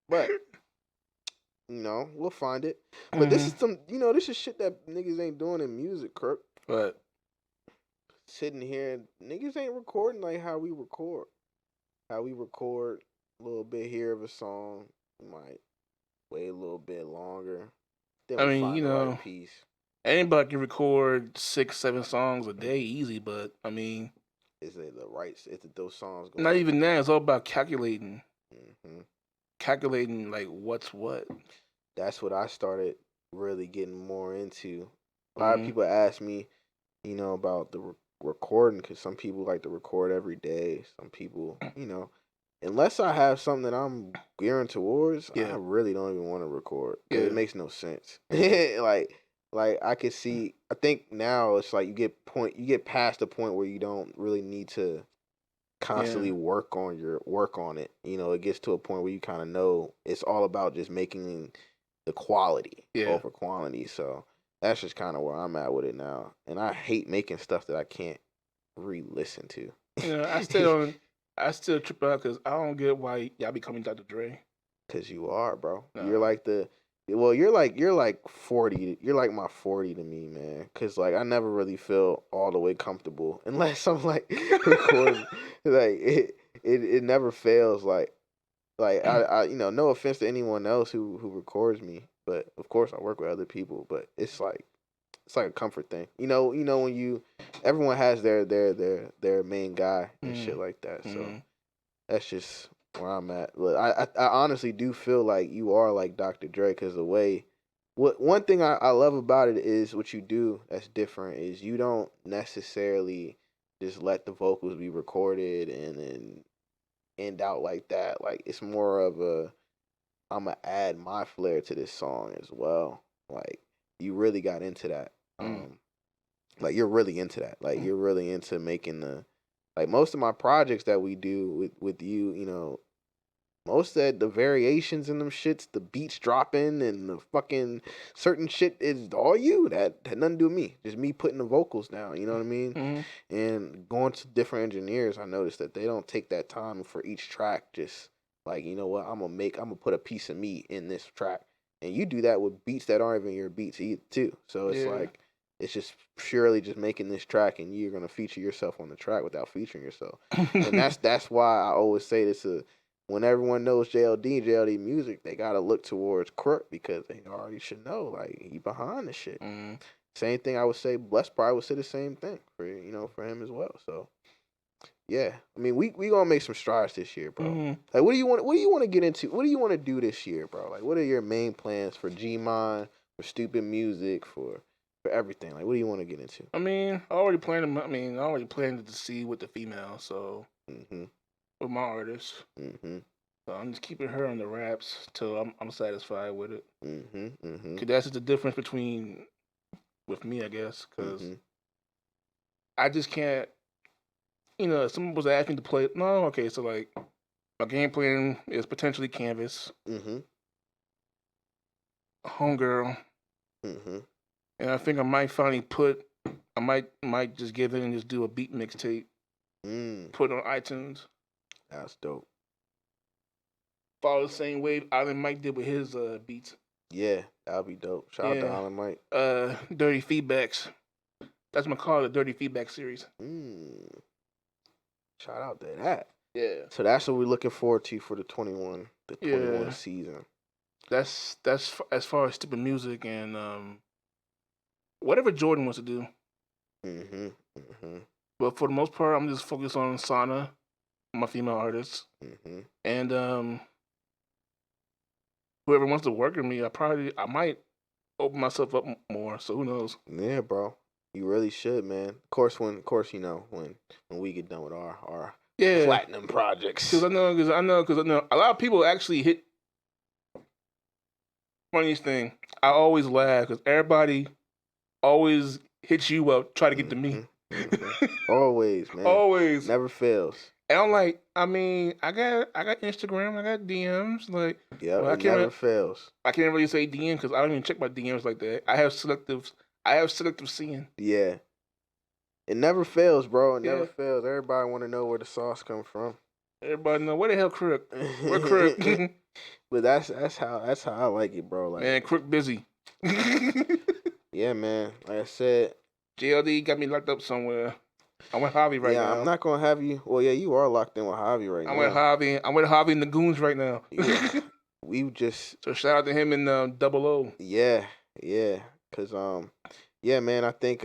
But we'll find it. But this is this is shit that niggas ain't doing in music, Kirk. But sitting here, niggas ain't recording like how we record. How we record a little bit here of a song, we might wait a little bit longer. Then I we mean, find the right piece. Anybody can record 6-7 songs a day easy, but I mean, is it those songs? Not even that. It's all about calculating. Mm-hmm. Calculating like what's what. That's what I started really getting more into. A lot of people ask me, about the recording, because some people like to record every day. Some people, unless I have something that I'm gearing towards, I really don't even want to record. It makes no sense. Like I could see. I think now it's like you get past the point where you don't really need to constantly work on it. It gets to a point where you kind of know it's all about just making the quality over quantity. So that's just kind of where I'm at with it now. And I hate making stuff that I can't re-listen to. I still trip out because I don't get why y'all be coming Dr. Dre. Because you are, bro. No. You're like you're like 40. You're like my 40 to me, man. Because like I never really feel all the way comfortable unless I'm like recording. Like it never fails. Like I no offense to anyone else who records me, but of course I work with other people. But it's like a comfort thing. When everyone has their main guy and shit like that. So that's just where I'm at. Look, I honestly do feel like you are like Dr. Dre, because the way, one thing I love about it is what you do that's different is you don't necessarily just let the vocals be recorded and then end out like that. Like it's more of I'm gonna add my flair to this song as well. Like you really got into that. Like you're really into that. Like you're really into making like most of my projects that we do with you, most of the variations in them shits, the beats dropping and the fucking certain shit is all you. That had nothing to do with me. Just me putting the vocals down, you know what I mean? And going to different engineers, I noticed that they don't take that time for each track. Just like, you know what, I'm gonna put a piece of me in this track. And you do that with beats that aren't even your beats either, too. So it's like, it's just purely just making this track, and you're gonna feature yourself on the track without featuring yourself. And that's why I always say this: when everyone knows JLD music, they gotta look towards Crook, because they already should know, like, he behind the shit. Same thing I would say. Bless probably would say the same thing for him as well. So yeah, I mean, we gonna make some strides this year, bro. Like, what do you want to get into? What do you want to do this year, bro? Like, what are your main plans for G-Mon, for Stupid Music, for everything? Like, what do you want to get into? I mean, I already planned to see with the female, so with my artist. So I'm just keeping her on the raps till I'm satisfied with it. Cause that's just the difference with me, I guess. Cause I just can't. If someone was asking me to play. No, okay. So like, my game plan is potentially Canvas, Homegirl, and I think I might finally put I might just give in and just do a beat mixtape. Put it on iTunes. That's dope. Follow the same way Island Mike did with his beats. Yeah, that'll be dope. Shout out to Island Mike. Dirty Feedbacks. That's what I call it, the Dirty Feedback series. Shout out to that. Yeah. So that's what we're looking forward to for the 21 season. That's as far as stupid music and whatever Jordan wants to do. But for the most part, I'm just focused on Sana, my female artists, and whoever wants to work with me, I might open myself up more. So who knows? Yeah, bro. You really should, man. Of course, when we get done with our platinum projects. Because I know a lot of people actually hit. Funniest thing, I always laugh because everybody always hits you up, try to get to me. Always, man. Always. Never fails. And I'm like, I mean, I got Instagram, I got DMs, like. Yeah, it never fails. I can't really say DM because I don't even check my DMs like that. I have selective seeing. Yeah. It never fails, bro. It never fails. Everybody want to know where the sauce comes from. Everybody know where the hell Crook. Where Crook? But that's how I like it, bro. Like, man, Crook busy. Yeah, man. Like I said, JLD got me locked up somewhere. I'm with Javi right now. Yeah, I'm not gonna have you. Well, yeah, you are locked in with Javi right now. I'm with Javi and the Goons right now. Yeah. We just so shout out to him and Double O. Yeah, cause yeah, man. I think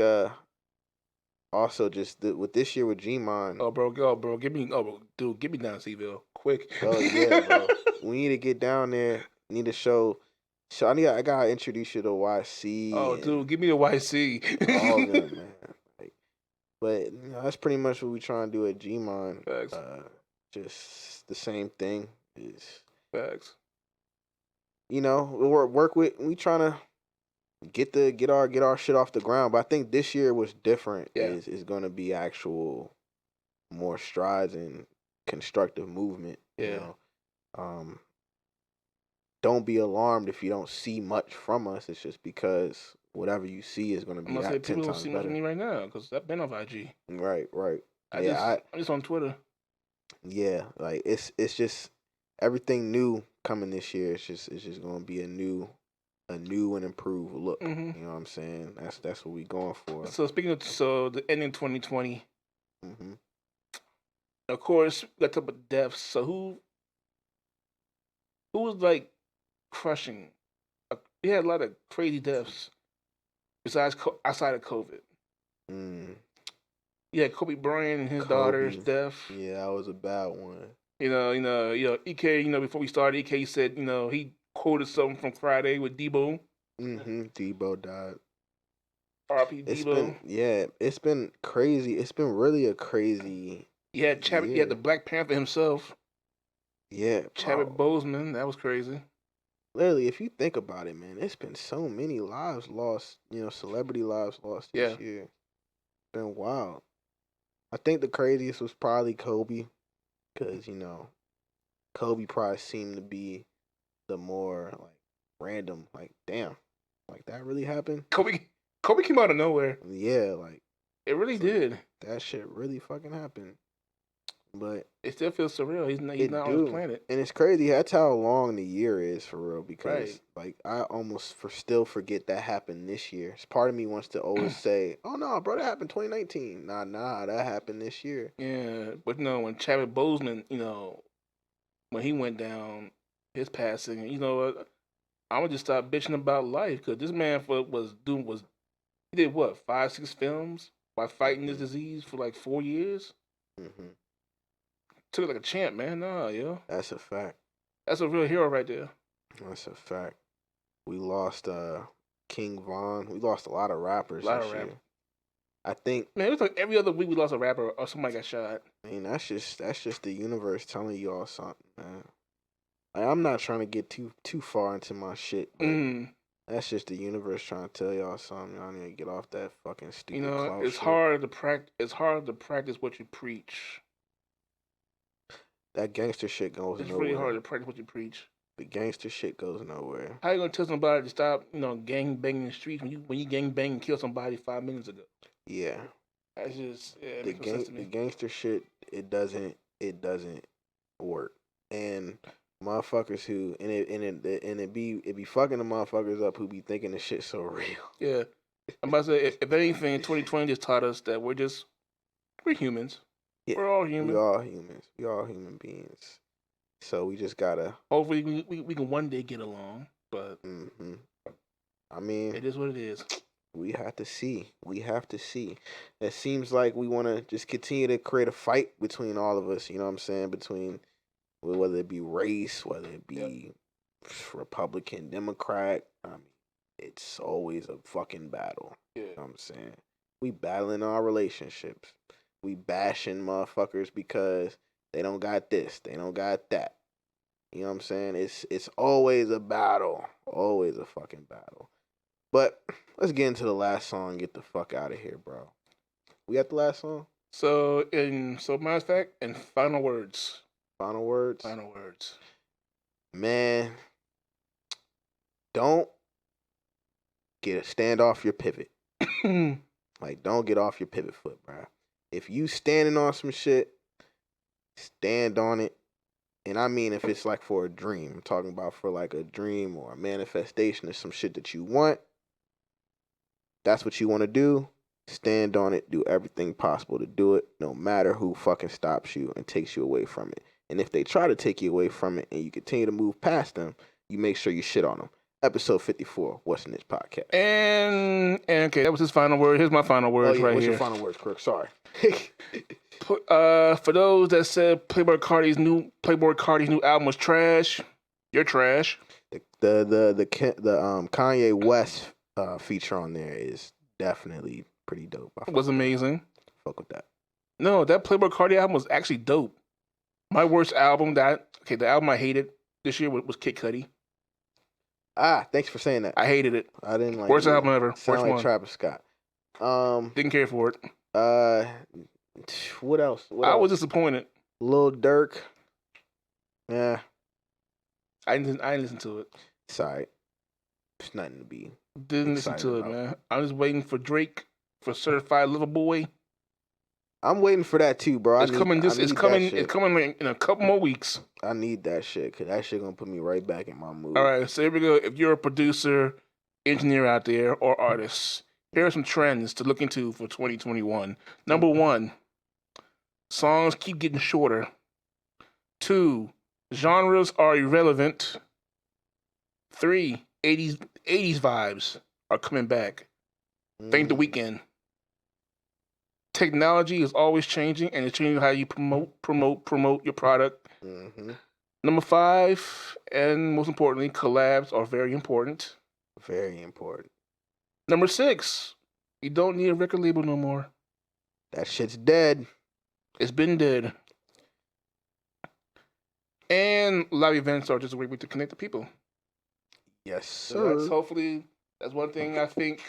also just with this year with G-Mon. Oh, bro, get me down to Seville quick. Oh yeah, bro. We need to get down there. Need to show. So I gotta introduce you to YC. Oh, dude, give me the YC. All of them, man. But that's pretty much what we trying to do at G-Mon. Facts. Just the same thing. Is facts. We work with. We trying to get our shit off the ground. But I think this year was different. Yeah. Is going to be actual more strides and constructive movement. Yeah. Don't be alarmed if you don't see much from us. It's just because whatever you see is going to be I'm gonna say 10 people don't times see better. much of me right now because I've been off IG. Right. I'm just on Twitter. Yeah, like it's just everything new coming this year. It's just going to be a new and improved look. You know what I'm saying? That's what we going for. So speaking of the ending 2020. Of course, we got to talk about deaths. So who was like crushing? We had a lot of crazy deaths. Besides, outside of COVID. Yeah, Kobe Bryant and his daughter's death. Yeah, that was a bad one. EK, before we started, EK said, he quoted something from Friday with Debo. Debo died. R.I.P. Debo. It's been crazy. It's been really a crazy. He had the Black Panther himself. Yeah. Chadwick Boseman, that was crazy. Literally, if you think about it, man, it's been so many lives lost, celebrity lives lost this year. It's been wild. I think the craziest was probably Kobe, because, Kobe probably seemed to be the more, random, damn, that really happened? Kobe came out of nowhere. Yeah, it really did. That shit really fucking happened. But it still feels surreal. He's not on his planet. And it's crazy. That's how long the year is for real. Because I almost still forget that happened this year. Part of me wants to always say, "Oh no, bro, that happened 2019." Nah, that happened this year. Yeah, but when Chadwick Boseman, when he went down, his passing, I'm gonna just stop bitching about life because this man he did what 5-6 films by fighting this disease for 4 years. Took it like a champ, man. Nah, yo. That's a fact. That's a real hero right there. That's a fact. We lost King Von. We lost a lot of rappers this year. I think. Man, it was like every other week we lost a rapper or somebody got shot. I mean, that's just the universe telling y'all something, man. I'm not trying to get too far into my shit. But that's just the universe trying to tell y'all something. Y'all need to get off that fucking stupid clout it's shit. hard to practice. It's hard to practice what you preach. That gangster shit goes nowhere. It's really hard to practice what you preach. The gangster shit goes nowhere. How you gonna tell somebody to stop, gang banging in the streets when you gang bang and kill somebody 5 minutes ago? Yeah. That's just it makes no sense to me. The gangster shit, it doesn't work. And motherfuckers who it be fucking the motherfuckers up who be thinking the shit so real. Yeah. I'm about to say, if anything, 2020 just taught us that we're humans. Yeah, we're all human. We all humans. We all human beings. So we just gotta. Hopefully, we can one day get along. But I mean, it is what it is. We have to see. It seems like we want to just continue to create a fight between all of us. You know what I'm saying? Between whether it be race, whether it be Republican, Democrat. I mean, it's always a fucking battle. Yeah. You know what I'm saying? We battling our relationships. We bashing motherfuckers because they don't got this, they don't got that. You know what I'm saying? It's always a battle. Always a fucking battle. But let's get into the last song and get the fuck out of here, bro. We got the last song? So matter of fact, and final words. Final words? Final words. Man, don't stand off your pivot. Like, don't get off your pivot foot, bro. If you standing on some shit, stand on it. And I mean, if it's like for a dream, I'm talking about for like a dream or a manifestation of some shit that you want, that's what you want to do, stand on it, do everything possible to do it, no matter who fucking stops you and takes you away from it. And if they try to take you away from it and you continue to move past them, you make sure you shit on them. Episode 54, What's in This Podcast? And okay, that was his final word. Here's my final words right what's here. What's your final words, Crook? Sorry. For those that said Playboi Carti's new album was trash, you're trash. The Kanye West feature on there is definitely pretty dope. It was amazing. Fuck with that. No, that Playboi Carti album was actually dope. My worst album the album I hated this year was Kid Cudi. Thanks for saying that. I hated it. I didn't like worst it. album ever. Sound worst like one. Travis Scott. Didn't care for it. What else? I was disappointed. Lil Durk. Yeah. I didn't listen to it. Sorry. It's nothing to be. Didn't listen to it, man. I'm just waiting for Drake for Certified Lover Boy. I'm waiting for that too, bro. It's coming like in a couple more weeks. I need that shit because that shit gonna put me right back in my mood. All right, so here we go. If you're a producer, engineer out there, or artist, here are some trends to look into for 2021. Number 1, songs keep getting shorter. 2, genres are irrelevant. 3, 80s vibes are coming back. Thank The Weeknd. Technology is always changing, and it's changing how you promote your product. Number 5, and most importantly, collabs are very important. Very important. Number 6, you don't need a record label no more. That shit's dead. It's been dead. And live events are just a way to connect the people. Yes, So sir. that's one thing I think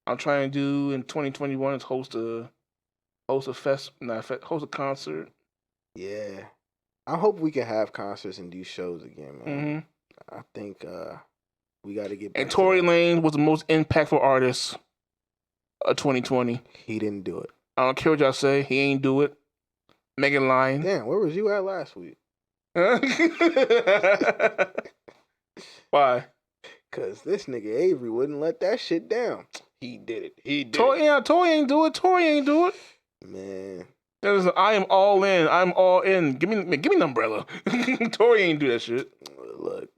I'm trying to do in 2021 is host a concert. Yeah. I hope we can have concerts and do shows again, man. I think we got to get back. And Tory Lanez was the most impactful artist of 2020. He didn't do it. I don't care what y'all say. He ain't do it. Megan Lyons. Damn, where was you at last week? Why? Because this nigga Avery wouldn't let that shit down. He did it. He did Tory, it. yeah, Tory ain't do it. Tory ain't do it. Man. I am all in. I'm all in. Give me an umbrella. Tory ain't do that shit. Look,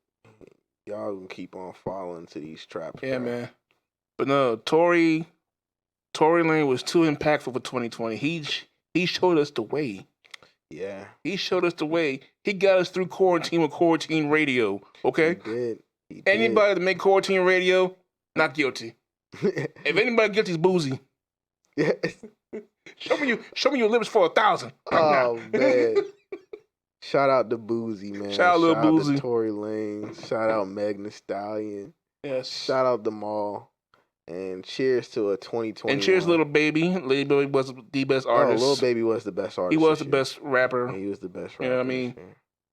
y'all gonna keep on falling to these traps. Yeah, bro. man. But no, Tory Lane was too impactful for 2020. He showed us the way. Yeah. He showed us the way. He got us through quarantine with quarantine radio. Okay? He did. Anybody that make quarantine radio, not guilty. If anybody guilty, is boozy. Yeah. Show me your lips for 1,000. Oh man. Shout out to Boozy, man. Shout out Lil Boozy. To Tory Lane. Shout out Meg Thee Stallion. Yes. Shout out them all. And cheers to a 2020. And cheers, Little Baby. Lil Baby was the best artist. Lil Baby was the best artist. He was the best rapper. Yeah, he was the best rapper. You know what I mean?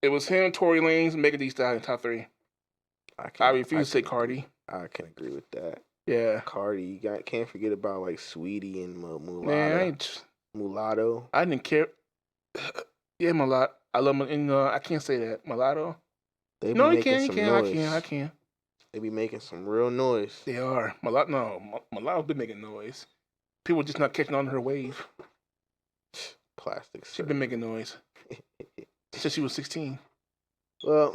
It was him, Tory Lanez, and Megan Thee Stallion, top 3. I refuse to say Cardi. I can agree with that. Yeah. Cardi, can't forget about like Sweetie and Mulatto. Man, Mulatto. I didn't care. Yeah, Mulatto. I love I can't say that. Mulatto. No, you can. I can. They be making some real noise. They are. Mulatto's been making noise. People just not catching on to her wave. Plastic. She's been making noise since she was 16. Well,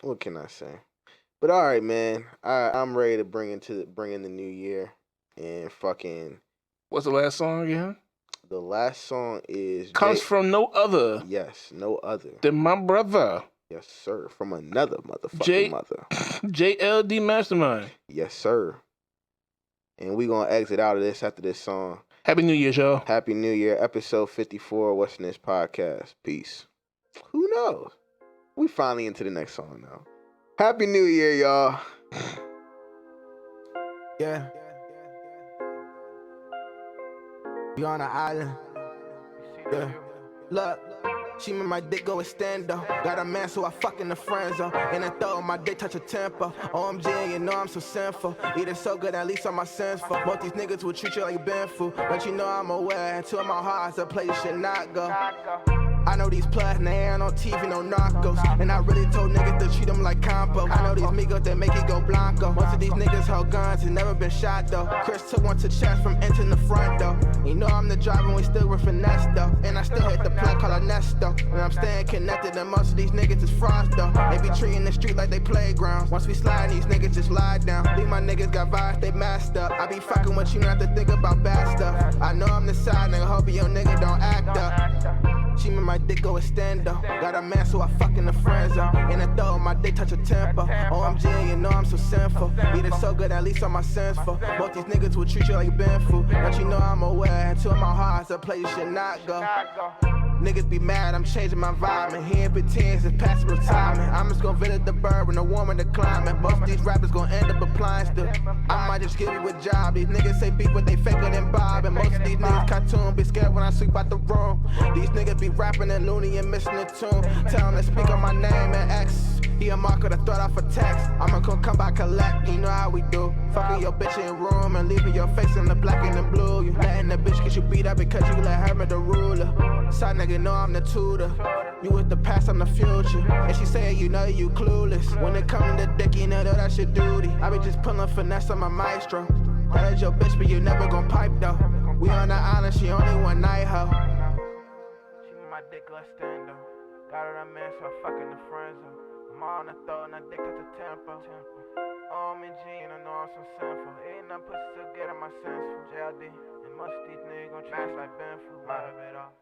what can I say? But all right, man. I'm ready to bring in the new year and fucking. What's the last song again? The last song comes from no other. Yes, no other than my brother. Yes, sir. From another motherfucking mother. JLD Mastermind. Yes, sir. And we gonna exit out of this after this song. Happy New Year, y'all. Happy New Year, episode 54. What's in this podcast? Peace. Who knows? We finally into the next song now. Happy New Year, y'all. Yeah. You on an island. Yeah. Look. She made my dick go Extendo. Got a man, so I fuck in the friend zone. And I thought my dick touch a tempo. OMG, you know I'm so sinful. Eating so good, at least on my sinful. Both these niggas will treat you like Ben food. But you know I'm aware. And two of my hearts, a place should not go. I know these plugs, and they ain't on TV, no narcos. And I really told niggas to treat them like compo. I know these migos that make it go blanco. Most of these niggas hold guns and never been shot though. Chris took one to chest from entering the front though. You know I'm the driver, and we still with finesse though. And I still hit the plug called a nest though. And I'm staying connected, and most of these niggas is frost though. They be treating the street like they playgrounds. Once we slide, these niggas just lie down. These my niggas got vibes, they masked up. I be fucking with you, not to think about bad stuff. I know I'm the side nigga, hope your nigga don't act up. She made my dick go Extendo. Got a man, so I fuck in the friend zone. And I thought my dick touch a tempo. OMG, you know I'm so sinful. Eating so good, at least on my sense for. Both these niggas will treat you like Ben food. But you know I'm aware. And two of my hearts, a place you should not go. Niggas be mad, I'm changing my vibe. And he ain't pretends, it's passive retirement. I'm just gonna visit the bird when the warmer the climate. Most of these rappers gonna end up applying still. I might just give you a job. These niggas say beef, but they faker than Bob. And most of these niggas cartoon, be scared when I sweep out the room. These niggas be rapping and loony and missing the tune. Tell them to speak on my name and X. He a marker to throw off a text. I'ma come by collect, you know how we do. Fucking your bitch in room and leaving your face in the black and the blue. You letting the bitch get you beat up because you let her be the ruler. Side nigga know I'm the tutor. You with the past, I'm the future. And she say you know you clueless. When it come to dick, you know that's your duty. I be just pulling finesse on my maestro. That is your bitch, but you never gon' pipe though. We on the island, she only one night hoe. She my dick Extendo. Got her a man, so I fucking the friend zone. I'm on the throat and I dick at the tempo. Oh, I'm in G and I know I'm so sinful. Ain't nothing pussy so good on my sense for JLD. And most of these niggas gon' treat us like Ben food. Out of it all.